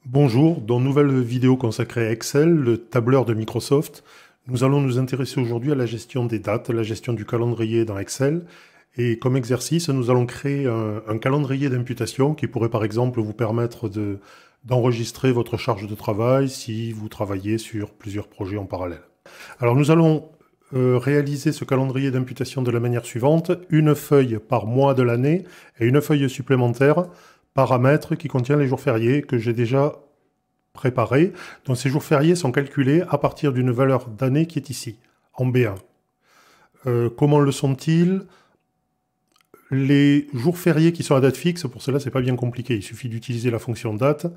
Bonjour, dans une nouvelle vidéo consacrée à Excel, le tableur de Microsoft, nous allons nous intéresser aujourd'hui à la gestion des dates, la gestion du calendrier dans Excel. Et comme exercice, nous allons créer un calendrier d'imputation qui pourrait par exemple vous permettre d'enregistrer votre charge de travail si vous travaillez sur plusieurs projets en parallèle. Alors nous allons réaliser ce calendrier d'imputation de la manière suivante, une feuille par mois de l'année et une feuille supplémentaire paramètres qui contient les jours fériés que j'ai déjà préparés. Donc ces jours fériés sont calculés à partir d'une valeur d'année qui est ici, en B1. Comment le sont-ils? Les jours fériés qui sont à date fixe, pour cela c'est pas bien compliqué, il suffit d'utiliser la fonction date.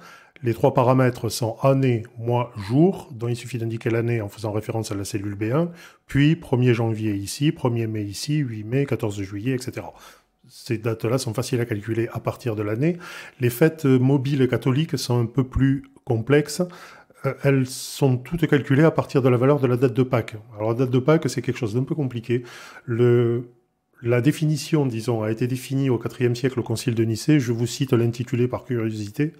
Les trois paramètres sont année, mois, jour, dont il suffit d'indiquer l'année en faisant référence à la cellule B1, puis 1er janvier ici, 1er mai ici, 8 mai, 14 juillet, etc. Ces dates-là sont faciles à calculer à partir de l'année. Les fêtes mobiles catholiques sont un peu plus complexes. Elles sont toutes calculées à partir de la valeur de la date de Pâques. Alors la date de Pâques, c'est quelque chose d'un peu compliqué. La définition, disons, a été définie au IVe siècle au Concile de Nicée. Je vous cite l'intitulé par curiosité.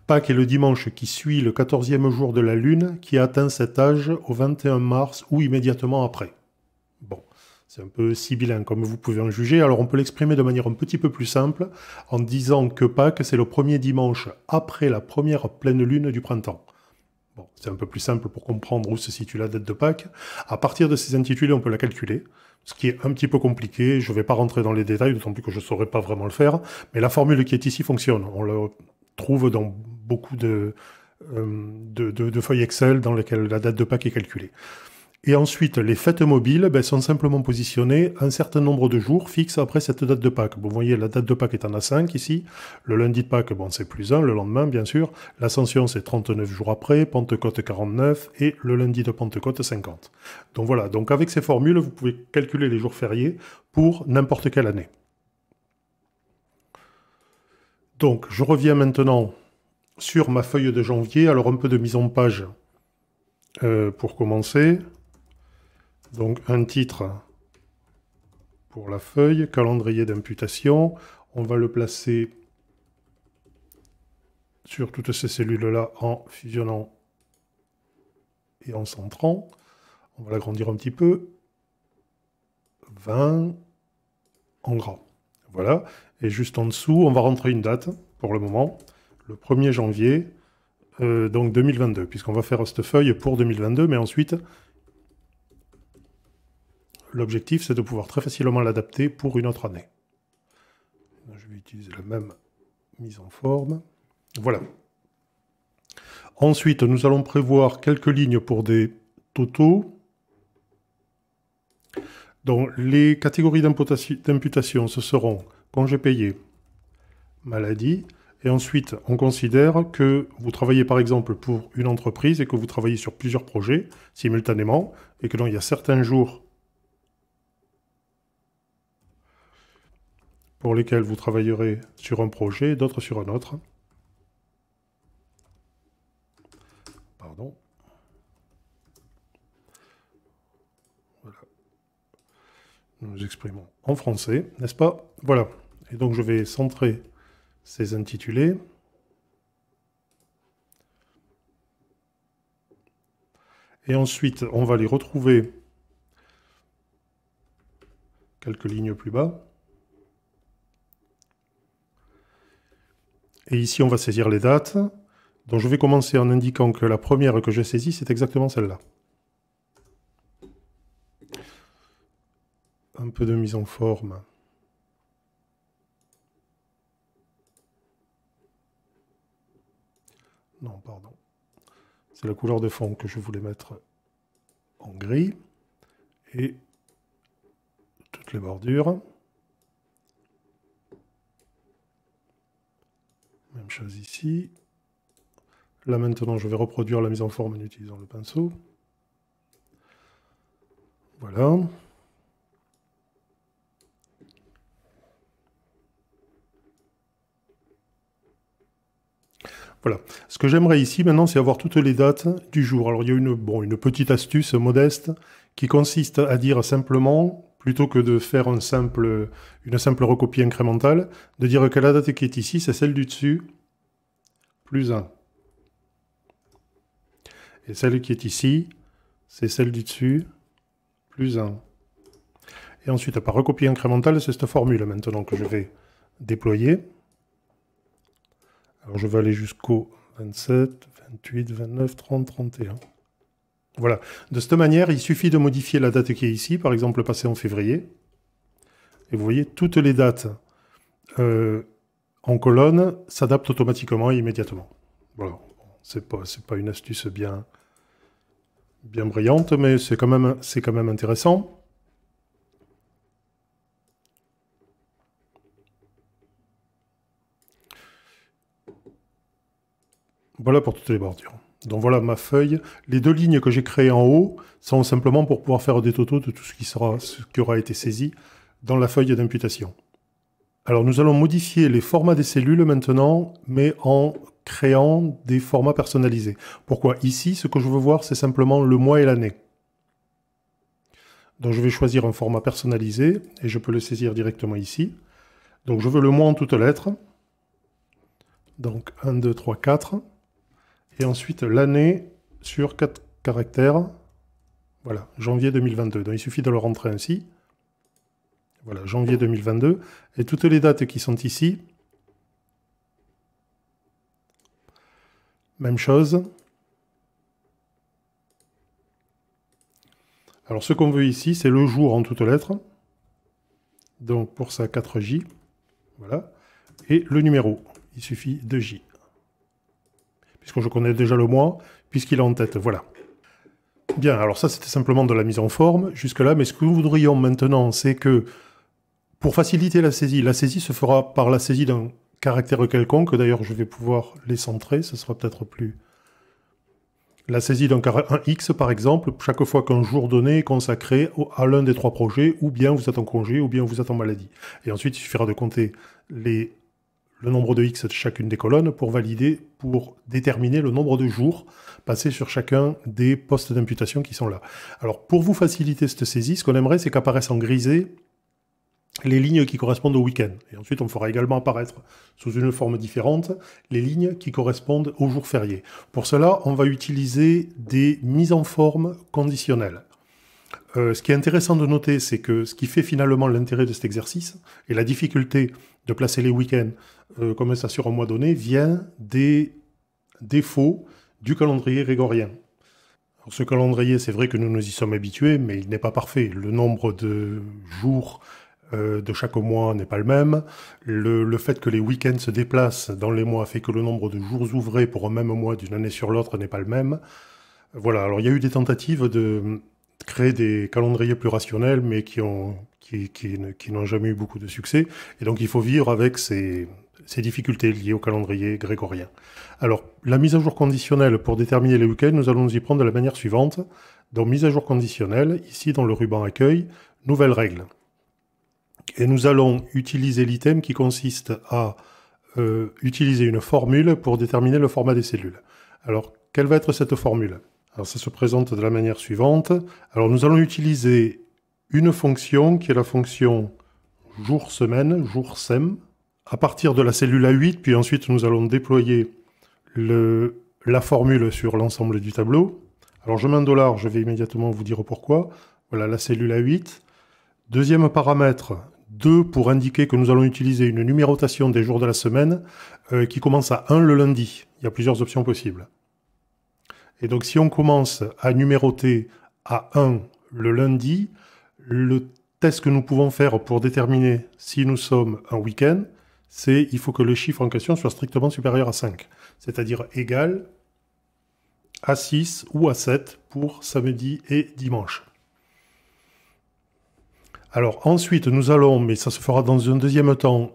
Pâques est le dimanche qui suit le 14e jour de la lune qui atteint cet âge au 21 mars ou immédiatement après. Bon. C'est un peu sibyllin, comme vous pouvez en juger. Alors on peut l'exprimer de manière un petit peu plus simple, en disant que Pâques, c'est le premier dimanche après la première pleine lune du printemps. Bon, c'est un peu plus simple pour comprendre où se situe la date de Pâques. À partir de ces intitulés, on peut la calculer, ce qui est un petit peu compliqué. Je ne vais pas rentrer dans les détails, d'autant plus que je ne saurais pas vraiment le faire. Mais la formule qui est ici fonctionne. On la trouve dans beaucoup de feuilles Excel dans lesquelles la date de Pâques est calculée. Et ensuite, les fêtes mobiles sont simplement positionnées un certain nombre de jours fixes après cette date de Pâques. Vous voyez, la date de Pâques est en A5 ici. Le lundi de Pâques, bon, c'est +1, le lendemain, bien sûr. L'Ascension, c'est 39 jours après, Pentecôte 49 et le lundi de Pentecôte 50. Donc voilà, donc avec ces formules, vous pouvez calculer les jours fériés pour n'importe quelle année. Donc, je reviens maintenant sur ma feuille de janvier. Alors, un peu de mise en page pour commencer. Donc un titre pour la feuille, calendrier d'imputation. On va le placer sur toutes ces cellules-là en fusionnant et en centrant. On va l'agrandir un petit peu. 20 en gras. Voilà. Et juste en dessous, on va rentrer une date pour le moment. Le 1er janvier, donc 2022, puisqu'on va faire cette feuille pour 2022, mais ensuite... L'objectif, c'est de pouvoir très facilement l'adapter pour une autre année. Je vais utiliser la même mise en forme. Voilà. Ensuite, nous allons prévoir quelques lignes pour des totaux. Donc, les catégories d'imputation, ce seront congés payés, maladie. Et ensuite, on considère que vous travaillez par exemple pour une entreprise et que vous travaillez sur plusieurs projets simultanément et que donc il y a certains jours pour lesquels vous travaillerez sur un projet, d'autres sur un autre. Pardon. Voilà. Nous exprimons en français, n'est-ce pas? Voilà. Et donc je vais centrer ces intitulés. Et ensuite, on va les retrouver quelques lignes plus bas. Et ici, on va saisir les dates. Donc je vais commencer en indiquant que la première que j'ai saisie, c'est exactement celle-là. Un peu de mise en forme. Non, pardon. C'est la couleur de fond que je voulais mettre en gris. Et toutes les bordures. Même chose ici. Là maintenant, je vais reproduire la mise en forme en utilisant le pinceau. Voilà. Voilà. Ce que j'aimerais ici maintenant, c'est avoir toutes les dates du jour. Alors il y a une petite astuce modeste qui consiste à dire simplement, plutôt que de faire une simple recopie incrémentale, de dire que la date qui est ici, c'est celle du dessus, plus 1. Et celle qui est ici, c'est celle du dessus, plus 1. Et ensuite, par recopier incrémental, c'est cette formule maintenant que je vais déployer. Alors je vais aller jusqu'au 27, 28, 29, 30, 31. Voilà. De cette manière, il suffit de modifier la date qui est ici, par exemple passer en février. Et vous voyez, toutes les dates en colonne s'adaptent automatiquement et immédiatement. Voilà. C'est pas une astuce bien brillante, mais c'est quand même intéressant. Voilà pour toutes les bordures. Donc voilà ma feuille. Les deux lignes que j'ai créées en haut sont simplement pour pouvoir faire des totaux de tout ce qui aura été saisi dans la feuille d'imputation. Alors nous allons modifier les formats des cellules maintenant, mais en créant des formats personnalisés. Pourquoi? Ici, ce que je veux voir, c'est simplement le mois et l'année. Donc je vais choisir un format personnalisé, et je peux le saisir directement ici. Donc je veux le mois en toutes lettres. Donc 1, 2, 3, 4. Et ensuite l'année sur 4 caractères. Voilà, janvier 2022. Donc il suffit de le rentrer ainsi. Voilà, janvier 2022. Et toutes les dates qui sont ici, même chose. Alors ce qu'on veut ici, c'est le jour en toutes lettres. Donc pour ça, 4J. Voilà. Et le numéro. Il suffit de J. Puisque je connais déjà le mois, puisqu'il est en tête. Voilà. Bien, alors ça c'était simplement de la mise en forme jusque-là, mais ce que nous voudrions maintenant, c'est que pour faciliter la saisie se fera par la saisie d'un caractère quelconque. D'ailleurs, je vais pouvoir les centrer, ce sera peut-être plus... La saisie d'un X, par exemple, chaque fois qu'un jour donné est consacré à l'un des trois projets, ou bien vous êtes en congé, ou bien vous êtes en maladie. Et ensuite, il suffira de compter le nombre de X de chacune des colonnes pour déterminer le nombre de jours passés sur chacun des postes d'imputation qui sont là. Alors, pour vous faciliter cette saisie, ce qu'on aimerait, c'est qu'apparaissent en grisé les lignes qui correspondent au week-end. Et ensuite, on fera également apparaître, sous une forme différente, les lignes qui correspondent aux jours fériés. Pour cela, on va utiliser des mises en forme conditionnelles. Ce qui est intéressant de noter, c'est que ce qui fait finalement l'intérêt de cet exercice, et la difficulté de placer les week-ends comme ça sur un mois donné, vient des défauts du calendrier grégorien. Alors, ce calendrier, c'est vrai que nous nous y sommes habitués, mais il n'est pas parfait. Le nombre de jours de chaque mois n'est pas le même. Le fait que les week-ends se déplacent dans les mois fait que le nombre de jours ouvrés pour un même mois d'une année sur l'autre n'est pas le même. Voilà, alors il y a eu des tentatives de créer des calendriers plus rationnels, mais qui n'ont jamais eu beaucoup de succès. Et donc il faut vivre avec ces difficultés liées au calendrier grégorien. Alors, la mise à jour conditionnelle pour déterminer les week-ends, nous allons nous y prendre de la manière suivante. Donc, mise à jour conditionnelle, ici dans le ruban accueil, nouvelle règle. Et nous allons utiliser l'item qui consiste à utiliser une formule pour déterminer le format des cellules. Alors, quelle va être cette formule? Alors, ça se présente de la manière suivante. Alors, nous allons utiliser une fonction qui est la fonction jour-semaine, jour-sem, à partir de la cellule A8, puis ensuite nous allons déployer la formule sur l'ensemble du tableau. Alors, je mets un $, je vais immédiatement vous dire pourquoi. Voilà la cellule A8. Deuxième paramètre, 2 pour indiquer que nous allons utiliser une numérotation des jours de la semaine qui commence à 1 le lundi. Il y a plusieurs options possibles. Et donc si on commence à numéroter à 1 le lundi, le test que nous pouvons faire pour déterminer si nous sommes un week-end, c'est il faut que le chiffre en question soit strictement supérieur à 5, c'est-à-dire égal à 6 ou à 7 pour samedi et dimanche. Alors ensuite, nous allons, mais ça se fera dans un deuxième temps,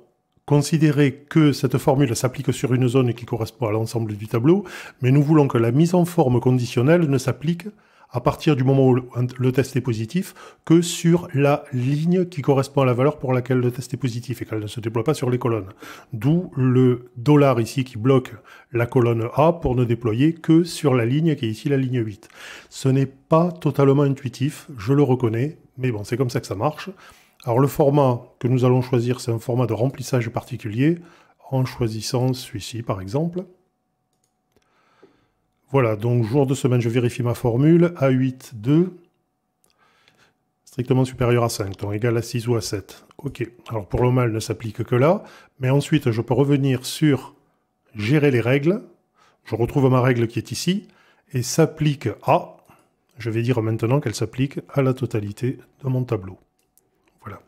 considérer que cette formule s'applique sur une zone qui correspond à l'ensemble du tableau, mais nous voulons que la mise en forme conditionnelle ne s'applique à partir du moment où le test est positif que sur la ligne qui correspond à la valeur pour laquelle le test est positif et qu'elle ne se déploie pas sur les colonnes. D'où le $ ici qui bloque la colonne A pour ne déployer que sur la ligne qui est ici la ligne 8. Ce n'est pas totalement intuitif, je le reconnais, mais bon, c'est comme ça que ça marche. Alors le format que nous allons choisir, c'est un format de remplissage particulier, en choisissant celui-ci par exemple. Voilà, donc jour de semaine, je vérifie ma formule. A8, 2, strictement supérieur à 5, donc égal à 6 ou à 7. Ok, alors pour le mal ne s'applique que là, mais ensuite je peux revenir sur gérer les règles. Je retrouve ma règle qui est ici, et s'applique à, je vais dire maintenant qu'elle s'applique à la totalité de mon tableau. Voilà.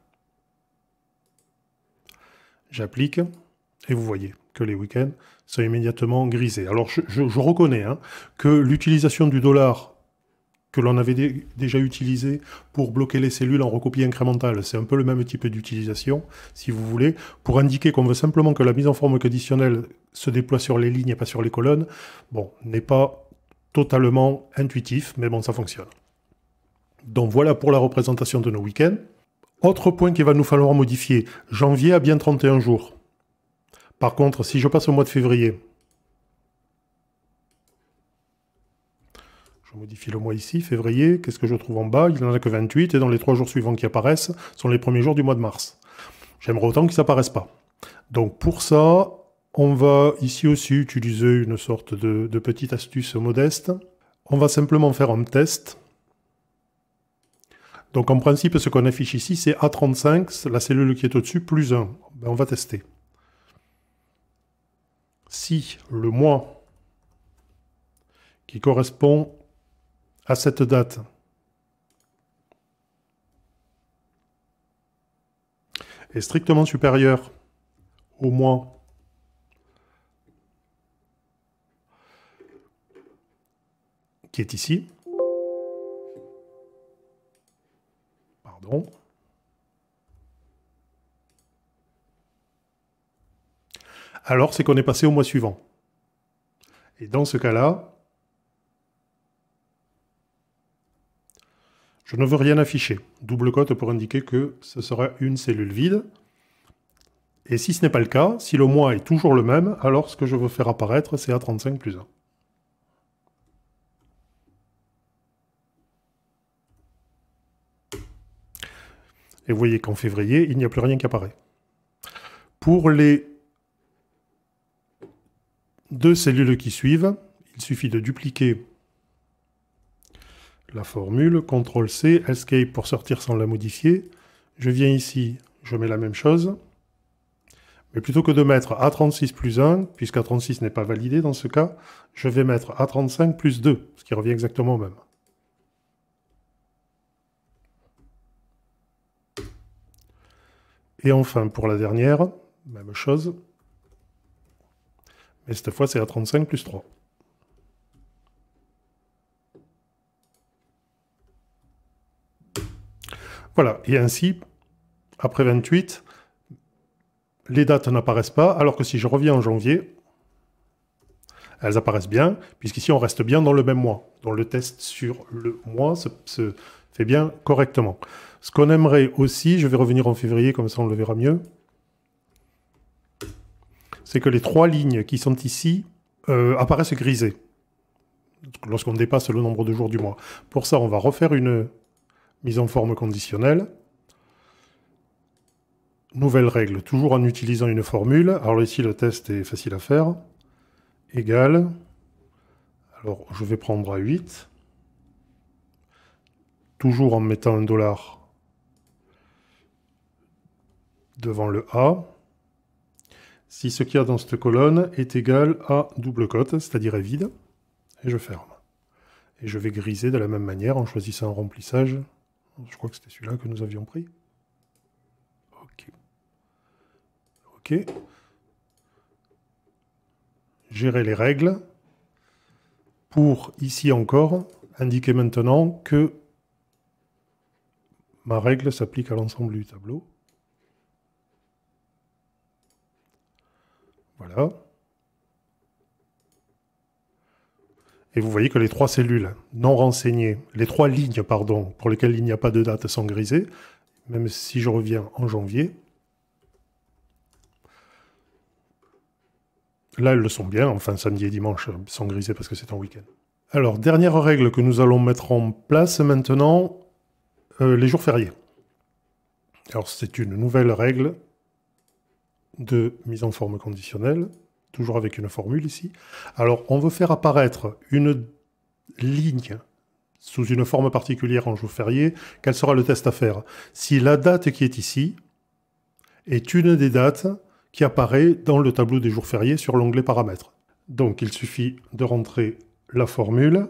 J'applique, et vous voyez que les week-ends sont immédiatement grisés. Alors je reconnais que l'utilisation du dollar que l'on avait déjà utilisé pour bloquer les cellules en recopie incrémentale, c'est un peu le même type d'utilisation, si vous voulez, pour indiquer qu'on veut simplement que la mise en forme conditionnelle se déploie sur les lignes et pas sur les colonnes. Bon, n'est pas totalement intuitif, mais bon, ça fonctionne. Donc voilà pour la représentation de nos week-ends. Autre point qu'il va nous falloir modifier, janvier a bien 31 jours. Par contre, si je passe au mois de février, je modifie le mois ici, février, qu'est-ce que je trouve en bas? Il n'en a que 28, et dans les 3 jours suivants qui apparaissent, sont les premiers jours du mois de mars. J'aimerais autant qu'ils n'apparaissent pas. Donc pour ça, on va ici aussi utiliser une sorte de petite astuce modeste. On va simplement faire un test. Donc en principe, ce qu'on affiche ici, c'est A35, la cellule qui est au-dessus, plus 1. Ben, on va tester. Si le mois qui correspond à cette date est strictement supérieur au mois qui est ici, pardon, alors c'est qu'on est passé au mois suivant. Et dans ce cas-là, je ne veux rien afficher. Double cote pour indiquer que ce sera une cellule vide. Et si ce n'est pas le cas, si le mois est toujours le même, alors ce que je veux faire apparaître, c'est A35 plus 1. Et vous voyez qu'en février, il n'y a plus rien qui apparaît. Pour les 2 cellules qui suivent, il suffit de dupliquer la formule, CTRL-C, Escape pour sortir sans la modifier. Je viens ici, je mets la même chose. Mais plutôt que de mettre A36 plus 1, puisque A36 n'est pas validé dans ce cas, je vais mettre A35 plus 2, ce qui revient exactement au même. Et enfin, pour la dernière, même chose. Mais cette fois, c'est A35 plus 3. Voilà, et ainsi, après 28, les dates n'apparaissent pas, alors que si je reviens en janvier, elles apparaissent bien, puisqu'ici on reste bien dans le même mois. Donc le test sur le mois se fait bien correctement. Ce qu'on aimerait aussi, je vais revenir en février, comme ça on le verra mieux, c'est que les 3 lignes qui sont ici apparaissent grisées, lorsqu'on dépasse le nombre de jours du mois. Pour ça, on va refaire une mise en forme conditionnelle. Nouvelle règle, toujours en utilisant une formule. Alors ici, le test est facile à faire. Égal. Alors, je vais prendre A8. Toujours en mettant un dollar devant le A. Si ce qu'il y a dans cette colonne est égal à double cote, c'est-à-dire est vide, et je ferme. Et je vais griser de la même manière en choisissant un remplissage. Je crois que c'était celui-là que nous avions pris. OK. OK. Gérer les règles. Pour, ici encore, indiquer maintenant que ma règle s'applique à l'ensemble du tableau. Voilà. Et vous voyez que les 3 cellules non renseignées, les 3 lignes, pardon, pour lesquelles il n'y a pas de date sont grisées, même si je reviens en janvier. Là, elles le sont bien, enfin samedi et dimanche sont grisées parce que c'est un week-end. Alors, dernière règle que nous allons mettre en place maintenant, les jours fériés. Alors, c'est une nouvelle règle de mise en forme conditionnelle, toujours avec une formule ici. Alors, on veut faire apparaître une ligne sous une forme particulière en jour férié. Quel sera le test à faire? Si la date qui est ici est une des dates qui apparaît dans le tableau des jours fériés sur l'onglet paramètres. Donc, il suffit de rentrer la formule.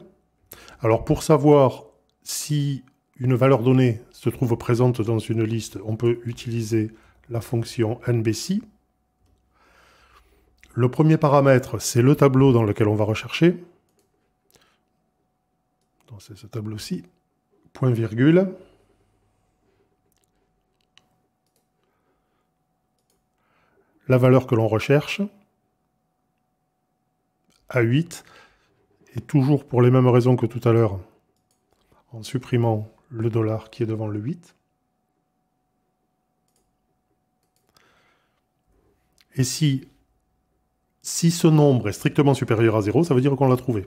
Alors, pour savoir si une valeur donnée se trouve présente dans une liste, on peut utiliser la fonction NBC. Le premier paramètre, c'est le tableau dans lequel on va rechercher. Donc c'est ce tableau-ci. Point virgule. La valeur que l'on recherche, A8, et toujours pour les mêmes raisons que tout à l'heure, en supprimant le dollar qui est devant le 8. Et si ce nombre est strictement supérieur à 0, ça veut dire qu'on l'a trouvé.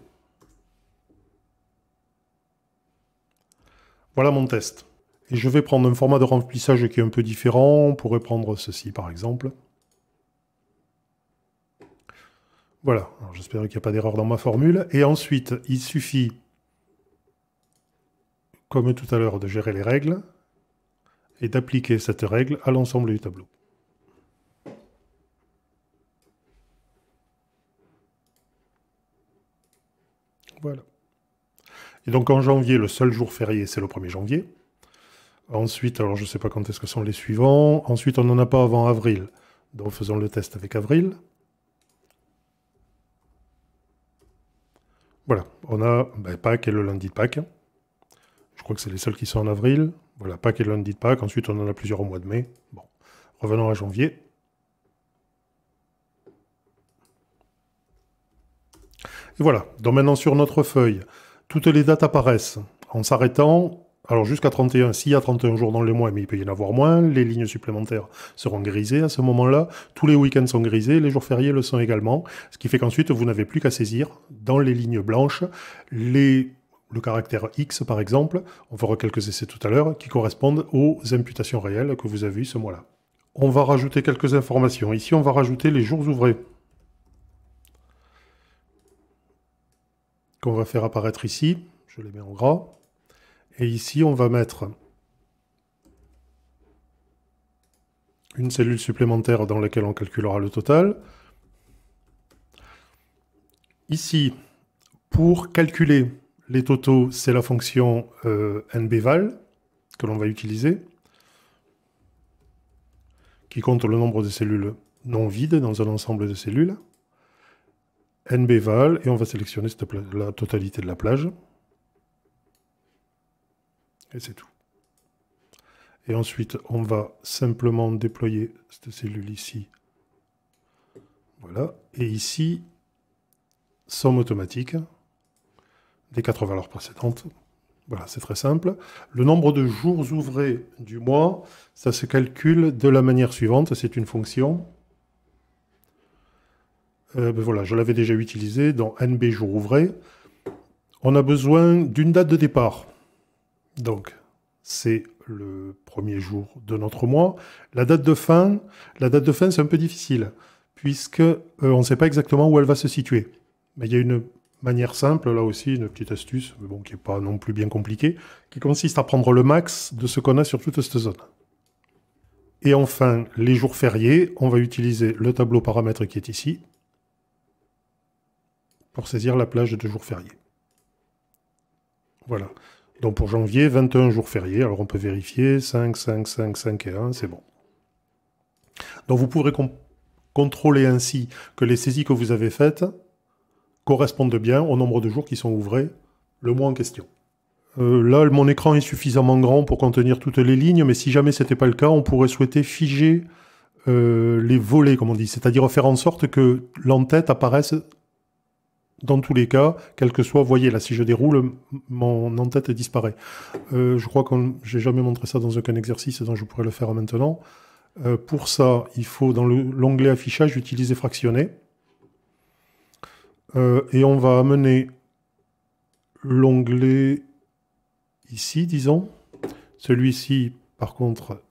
Voilà mon test. Et je vais prendre un format de remplissage qui est un peu différent. On pourrait prendre ceci par exemple. Voilà, j'espère qu'il n'y a pas d'erreur dans ma formule. Et ensuite, il suffit, comme tout à l'heure, de gérer les règles et d'appliquer cette règle à l'ensemble du tableau. Voilà. Et donc en janvier, le seul jour férié, c'est le 1er janvier. Ensuite, alors je ne sais pas quand est-ce que sont les suivants. Ensuite, on n'en a pas avant avril. Donc faisons le test avec avril. Voilà, on a Pâques et le lundi de Pâques. Je crois que c'est les seuls qui sont en avril. Voilà, Pâques et le lundi de Pâques. Ensuite, on en a plusieurs au mois de mai. Bon, revenons à janvier. Et voilà, donc maintenant sur notre feuille, toutes les dates apparaissent en s'arrêtant. Alors jusqu'à 31, s'il y a 31 jours dans le mois, mais il peut y en avoir moins, les lignes supplémentaires seront grisées à ce moment-là, tous les week-ends sont grisés, les jours fériés le sont également, ce qui fait qu'ensuite vous n'avez plus qu'à saisir dans les lignes blanches le caractère X par exemple, on fera quelques essais tout à l'heure, qui correspondent aux imputations réelles que vous avez eues ce mois-là. On va rajouter quelques informations. Ici on va rajouter les jours ouvrés, qu'on va faire apparaître ici, je les mets en gras. Et ici, on va mettre une cellule supplémentaire dans laquelle on calculera le total. Ici, pour calculer les totaux, c'est la fonction nbval que l'on va utiliser, qui compte le nombre de cellules non vides dans un ensemble de cellules. nbval, et on va sélectionner la totalité de la plage. Et c'est tout. Et ensuite, on va simplement déployer cette cellule ici. Voilà. Et ici, somme automatique des 4 valeurs précédentes. Voilà, c'est très simple. Le nombre de jours ouvrés du mois, ça se calcule de la manière suivante. C'est une fonction. Voilà, je l'avais déjà utilisée dans NB jours ouvrés. On a besoin d'une date de départ. Donc, c'est le premier jour de notre mois. La date de fin, c'est un peu difficile, puisque on ne sait pas exactement où elle va se situer. Mais il y a une manière simple, là aussi, une petite astuce, mais bon, qui n'est pas non plus bien compliquée, qui consiste à prendre le max de ce qu'on a sur toute cette zone. Et enfin, les jours fériés, on va utiliser le tableau paramètres qui est ici, pour saisir la plage de jours fériés. Voilà. Donc pour janvier, 21 jours fériés. Alors on peut vérifier, 5, 5, 5, 5 et 1, c'est bon. Donc vous pourrez contrôler ainsi que les saisies que vous avez faites correspondent bien au nombre de jours qui sont ouvrés le mois en question. Là, mon écran est suffisamment grand pour contenir toutes les lignes, mais si jamais ce n'était pas le cas, on pourrait souhaiter figer les volets, comme on dit, c'est-à-dire faire en sorte que l'entête apparaisse dans tous les cas, quel que soit, voyez là, si je déroule, mon en-tête disparaît. Je crois que j'ai jamais montré ça dans aucun exercice, donc je pourrais le faire maintenant. Pour ça, il faut dans l'onglet affichage utiliser fractionner. Et on va amener l'onglet ici, disons. Celui-ci, par contre,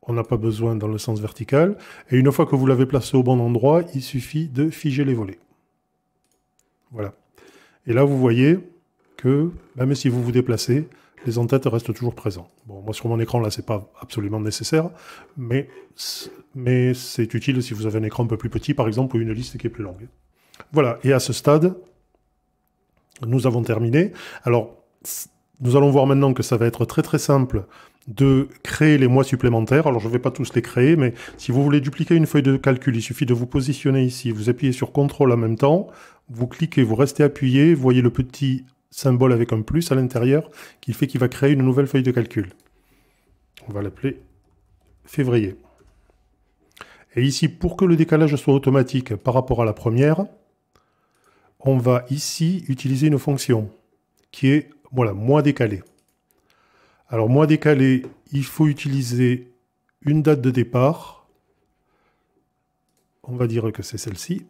on n'a pas besoin dans le sens vertical. Et une fois que vous l'avez placé au bon endroit, il suffit de figer les volets. Voilà. Et là, vous voyez que même si vous vous déplacez, les en-têtes restent toujours présents. Bon, moi sur mon écran, là, c'est pas absolument nécessaire, mais c'est utile si vous avez un écran un peu plus petit, par exemple, ou une liste qui est plus longue. Voilà, et à ce stade, nous avons terminé. Alors, nous allons voir maintenant que ça va être très très simple de créer les mois supplémentaires. Alors, je ne vais pas tous les créer, mais si vous voulez dupliquer une feuille de calcul, il suffit de vous positionner ici, vous appuyez sur CTRL en même temps, vous cliquez, vous restez appuyé, vous voyez le petit symbole avec un plus à l'intérieur qui fait qu'il va créer une nouvelle feuille de calcul. On va l'appeler février. Et ici, pour que le décalage soit automatique par rapport à la première, on va ici utiliser une fonction qui est, voilà, mois décalé. Alors, mois décalé, il faut utiliser une date de départ. On va dire que c'est celle-ci.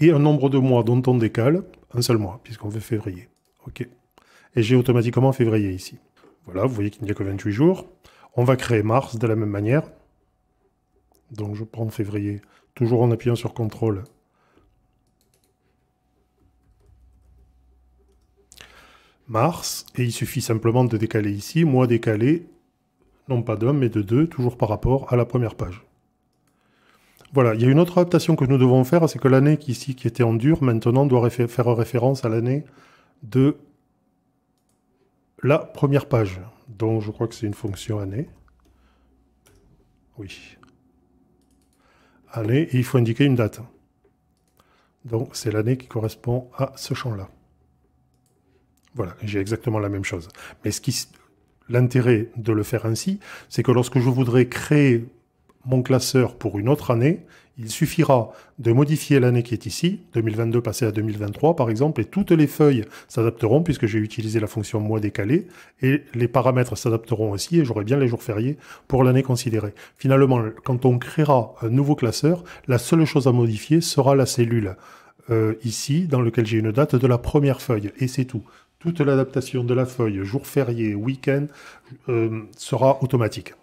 Et un nombre de mois dont on décale, un seul mois, puisqu'on veut février. OK. Et j'ai automatiquement février ici. Voilà, vous voyez qu'il n'y a que 28 jours. On va créer mars de la même manière. Donc je prends février, toujours en appuyant sur CTRL. Mars, et il suffit simplement de décaler ici, mois décalé, non pas d'un, mais de 2, toujours par rapport à la première page. Voilà, il y a une autre adaptation que nous devons faire, c'est que l'année ici qui était en dur, maintenant doit faire référence à l'année de la première page. Donc je crois que c'est une fonction année. Oui. Année, et il faut indiquer une date. Donc c'est l'année qui correspond à ce champ-là. Voilà, j'ai exactement la même chose. Mais l'intérêt de le faire ainsi, c'est que lorsque je voudrais créer mon classeur pour une autre année, il suffira de modifier l'année qui est ici, 2022 passé à 2023 par exemple, et toutes les feuilles s'adapteront puisque j'ai utilisé la fonction mois décalé, et les paramètres s'adapteront aussi, et j'aurai bien les jours fériés pour l'année considérée. Finalement, quand on créera un nouveau classeur, la seule chose à modifier sera la cellule ici, dans laquelle j'ai une date de la première feuille, et c'est tout. Toute l'adaptation de la feuille, jour férié, week-end, sera automatique.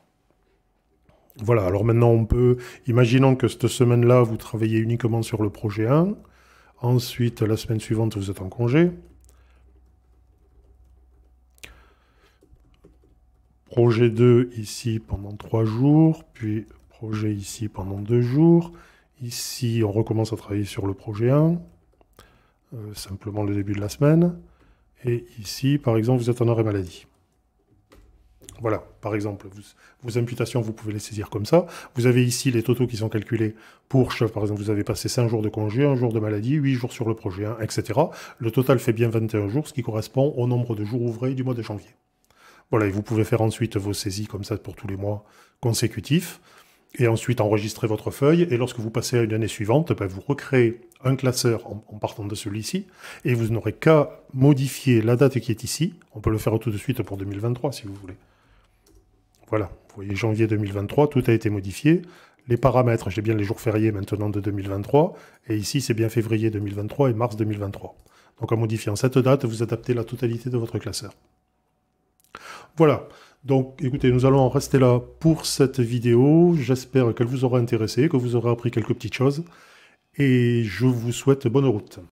Voilà, alors maintenant on peut, imaginons que cette semaine-là, vous travaillez uniquement sur le projet 1, ensuite la semaine suivante, vous êtes en congé. Projet 2 ici pendant 3 jours, puis projet ici pendant 2 jours. Ici, on recommence à travailler sur le projet 1, simplement le début de la semaine. Et ici, par exemple, vous êtes en arrêt maladie. Voilà, par exemple, vos imputations, vous pouvez les saisir comme ça. Vous avez ici les totaux qui sont calculés pour, par exemple, vous avez passé 5 jours de congé, 1 jour de maladie, 8 jours sur le projet 1, etc. Le total fait bien 21 jours, ce qui correspond au nombre de jours ouvrés du mois de janvier. Voilà, et vous pouvez faire ensuite vos saisies comme ça pour tous les mois consécutifs, et ensuite enregistrer votre feuille, et lorsque vous passez à une année suivante, ben, vous recréez un classeur en partant de celui-ci, et vous n'aurez qu'à modifier la date qui est ici. On peut le faire tout de suite pour 2023 si vous voulez. Voilà, vous voyez janvier 2023, tout a été modifié. Les paramètres, j'ai bien les jours fériés maintenant de 2023, et ici c'est bien février 2023 et mars 2023. Donc en modifiant cette date, vous adaptez la totalité de votre classeur. Voilà, donc écoutez, nous allons en rester là pour cette vidéo. J'espère qu'elle vous aura intéressé, que vous aurez appris quelques petites choses, et je vous souhaite bonne route.